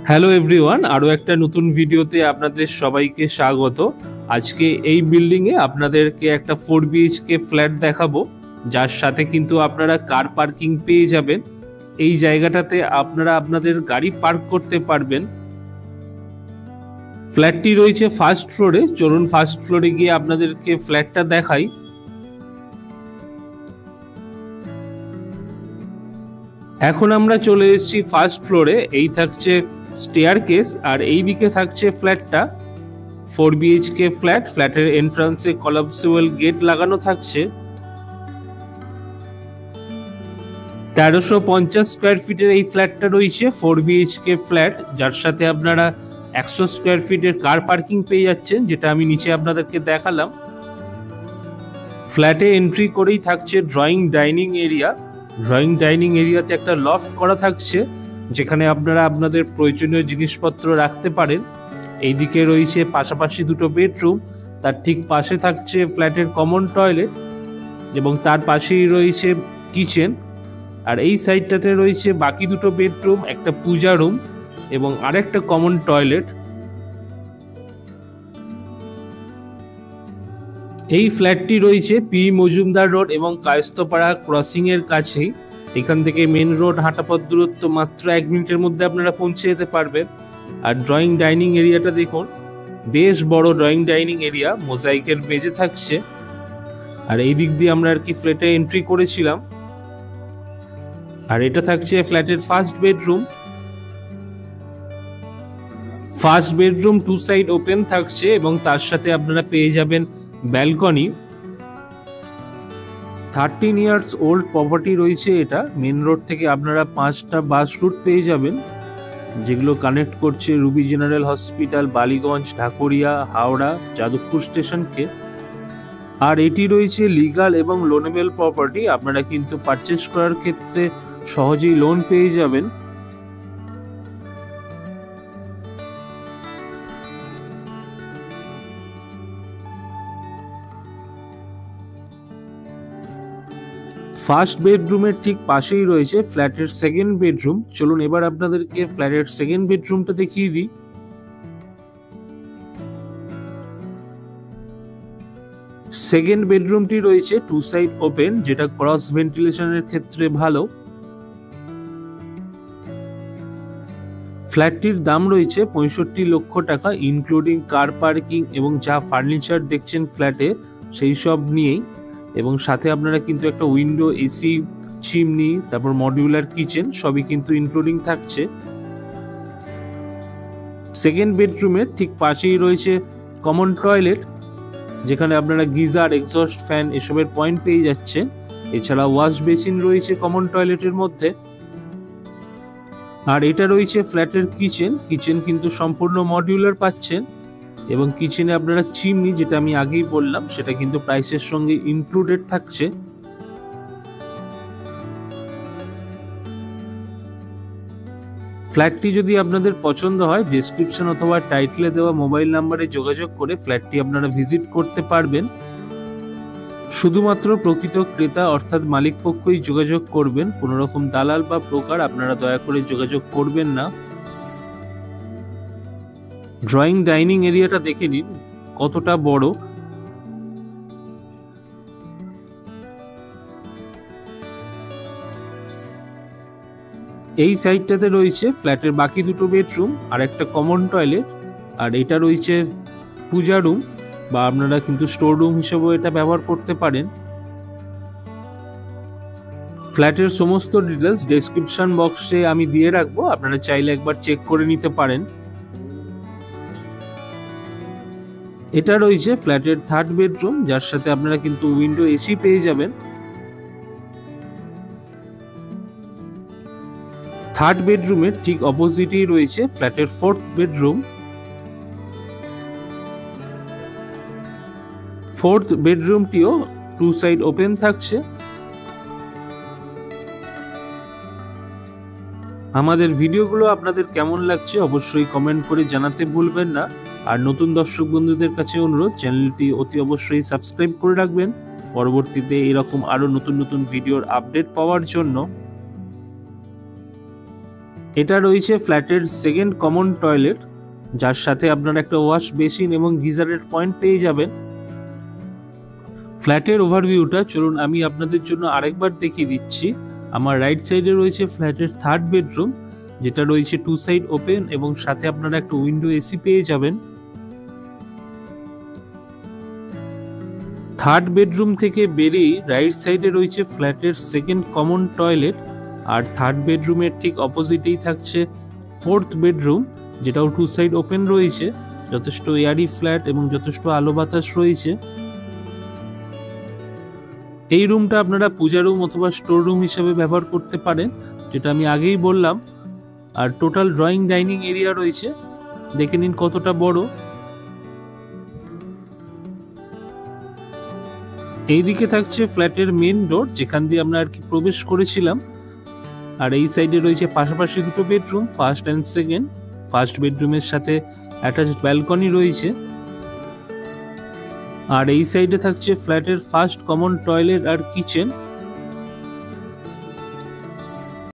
Hello everyone, আরও একটা নতুন ভিডিওতে আপনাদের সবাইকে স্বাগত। আজকে এই বিল্ডিংয়ে আপনাদেরকে একটা 4 BHK ফ্ল্যাট দেখাবো, যার সাথে কিন্তু আপনারা কার পার্কিং পেয়ে যাবেন। এই জায়গাটাতে আপনারা আপনাদের গাড়ি পার্ক করতে পারবেন। ফ্ল্যাটটি রয়েছে ফার্স্ট ফ্লোরে। চলুন ফার্স্ট ফ্লোরে গিয়ে আপনাদেরকে ফ্ল্যাটটা দেখাই। এখন আমরা চলে এসেছি ফার্স্ট ফ্লোরে। এই থাকছে স্টেয়ারকেস আর এই দিকে থাকছে ফ্ল্যাটটা। 4 BHK ফ্ল্যাট। ফ্ল্যাটের এন্ট্রান্সে কলাপসিবল গেট লাগানো থাকছে। 1350 স্কোয়ার ফিটের এই ফ্ল্যাটটা রয়েছে 4 BHK ফ্ল্যাট, যার সাথে আপনারা 100 স্কোয়ার ফিটের কার পার্কিং পেয়ে যাচ্ছেন, যেটা আমি নিচে আপনাদেরকে দেখালাম। ফ্ল্যাটে এন্ট্রি করেই থাকছে drawing dining area. Drawing dining এরিয়াতে একটা লফট করা থাকছে, যেখানে আপনারা আপনাদের প্রয়োজনীয় জিনিসপত্র রাখতে পারেন। এইদিকে রয়েছে পাশাপাশি দুটো বেডরুম, তার ঠিক পাশে থাকছে ফ্ল্যাটের কমন টয়লেট এবং তার পাশেই রয়েছে কিচেন। আর এই সাইডটাতে রয়েছে বাকি দুটো বেডরুম, একটা পূজা রুম এবং আরেকটা কমন টয়লেট। এই ফ্ল্যাটটি রয়েছে পি মজুমদার রোড এবং কায়স্থপাড়া ক্রসিং এর কাছেই। এখান থেকে মেন রোড হাঁটাপথ দূরত্ব মাত্র 1 মিনিটের মধ্যে আপনারা পৌঁছে যেতে পারবেন। আর ড্রয়িং ডাইনিং এরিয়াটা দেখুন, বেশ বড় ড্রয়িং ডাইনিং এরিয়া, মোজাইকের মেঝে থাকছে। আর এই দিক দিয়ে আমরা আর কি ফ্ল্যাটে এন্ট্রি করেছিলাম। আর এটা থাকছে ফ্ল্যাটের first bedroom. First bedroom 2 side open থাকছে এবং তার সাথে আপনারা পেয়ে যাবেন ব্যালকনি। 13 ইয়ার্স ওল্ড প্রপার্টি রয়েছে এটা। মেন রোড থেকে আপনারা 5টা বাস রুট পেয়ে যাবেন, যেগুলো কানেক্ট করছে Ruby general hospital, Ballygunge, Dhakuria, Howrah, Jadavpur স্টেশনকে। আর এটি রয়েছে লিগাল এবং লোনেবল প্রপার্টি। আপনারা কিন্তু পারচেস করার ক্ষেত্রে সহজেই লোন পেয়ে যাবেন। ফার্স্ট বেডরুমের ঠিক পাশেই রয়েছে ফ্ল্যাটের সেকেন্ড বেডরুম। চলুন এবার আপনাদেরকে ফ্ল্যাটের সেকেন্ড বেডরুমটা দেখিয়ে দিই। সেকেন্ড বেডরুমটি রয়েছে 2 সাইড ওপেন, যেটা ক্রস ভেন্টিলেশনের ক্ষেত্রে ভালো। ফ্ল্যাটটির দাম রয়েছে 65 লক্ষ টাকা, ইনক্লুডিং কার পার্কিং এবং যা ফার্নিচার দেখছেন ফ্ল্যাটে সেই সব নিয়েই। এবং সাথে আপনারা কিন্তু একটা উইন্ডো, এসি, চিমনি, তারপর মডিউলার কিচেন সবই কিন্তু ইনক্লুডিং থাকছে। সেকেন্ড বেডরুমের ঠিক পাশেই রয়েছে কমন টয়লেট, যেখানে আপনারা গিজার, এক্সস্ট ফ্যান এসবের পয়েন্ট পেয়ে যাচ্ছেন। এছাড়া ওয়াশ বেসিন রয়েছে কমন টয়লেটের মধ্যে। আর এটা রয়েছে ফ্ল্যাটের কিচেন। কিচেন কিন্তু সম্পূর্ণ মডিউলার পাচ্ছেন এবং কিচেনে আপনারা চিমনি, যেটা আমি আগেই বললাম, সেটা কিন্তু প্রাইসের সঙ্গে ইনক্লুডেড থাকছে। ফ্ল্যাটটি যদি আপনাদের পছন্দ হয়, ডেসক্রিপশন অথবা টাইটেলে দেওয়া মোবাইল নাম্বারে যোগাযোগ করে ফ্ল্যাটটি আপনারা ভিজিট করতে পারবেন। শুধুমাত্র প্রকৃত ক্রেতা অর্থাৎ মালিক পক্ষই যোগাযোগ করবেন। কোনো রকম দালাল বা ব্রোকার আপনারা দয়া করে যোগাযোগ করবেন না। ড্রয়িং ডাইনিং এরিয়াটা দেখে নিন কতটা বড়। এই সাইডটাতে রয়েছে ফ্ল্যাটের বাকি দুটো বেডরুম আর একটা কমন টয়লেট। আর এটা রয়েছে পূজা রুম, বা আপনারা কিন্তু স্টোর রুম হিসেবেও এটা ব্যবহার করতে পারেন। ফ্ল্যাটের সমস্ত ডিটেলস ডেসক্রিপশন বক্সে আমি দিয়ে রাখবো, আপনারা চাইলে একবার চেক করে নিতে পারেন। এটা রয়েছে ফ্ল্যাটের থার্ড বেডরুম, যার সাথে আপনারা কিন্তু উইন্ডো এসি পেয়ে যাবেন। থার্ড বেডরুমের ঠিক অপোজিটেই রয়েছে ফ্ল্যাটের ফোর্থ বেডরুম। ফোর্থ বেডরুমটিও 2 সাইড ওপেন থাকছে। আমাদের ভিডিওগুলো আপনাদের কেমন লাগছে অবশ্যই কমেন্ট করে জানাতে ভুলবেন না। আর নতুন দর্শক বন্ধুদের কাছে অনুরোধ, চ্যানেলটি অতি অবশ্যই সাবস্ক্রাইব করে রাখবেন পরবর্তীতে এরকম আরো নতুন নতুন ভিডিওর আপডেট পাওয়ার জন্য। এটা রয়েছে ফ্ল্যাটের সেকেন্ড কমন টয়লেট, যার সাথে আপনারা একটা ওয়াশ বেসিন এবং গিজারের পয়েন্ট পেয়ে যাবেন। ফ্ল্যাটের ওভারভিউটা চলুন আমি আপনাদের জন্য আরেকবার দেখিয়ে দিচ্ছি। আমার রাইট সাইডে রয়েছে ফ্ল্যাটের থার্ড বেডরুম, যেটা রয়েছে 2 সাইড ওপেন এবং সাথে আপনারা একটা উইন্ডো এসি পেয়ে যাবেন। থার্ড বেডরুম থেকে বেরিয়ে রাইট সাইডে রয়েছে ফ্ল্যাটের সেকেন্ড কমন টয়লেট, আর থার্ড বেডরুমের ঠিক অপোজিটেই থাকছে ফোর্থ বেডরুম, যেটাও 2 সাইড ওপেন রয়েছে। যথেষ্ট এয়ারি ফ্ল্যাট এবং যথেষ্ট আলো বাতাস রয়েছে। এই রুমটা আপনারা পূজা রুম অথবা স্টোর রুম হিসেবে ব্যবহার করতে পারেন, যেটা আমি আগেই বললাম। আর টোটাল ড্রয়িং ডাইনিং এরিয়া রয়েছে, দেখে নিন কতটা বড়। এইদিকে থাকছে ফ্ল্যাটের মেন ডোর, যেখান দিয়ে আমরা আর কি প্রবেশ করেছিলাম। আর এই সাইডে রয়েছে পাশাপাশি দুটো bedroom, first and second. First বেডরুমের সাথে অ্যাটাচড ব্যালকনি রয়েছে। আর এই সাইডে থাকছে ফ্ল্যাটের ফার্স্ট কমন টয়লেট আর কিচেন।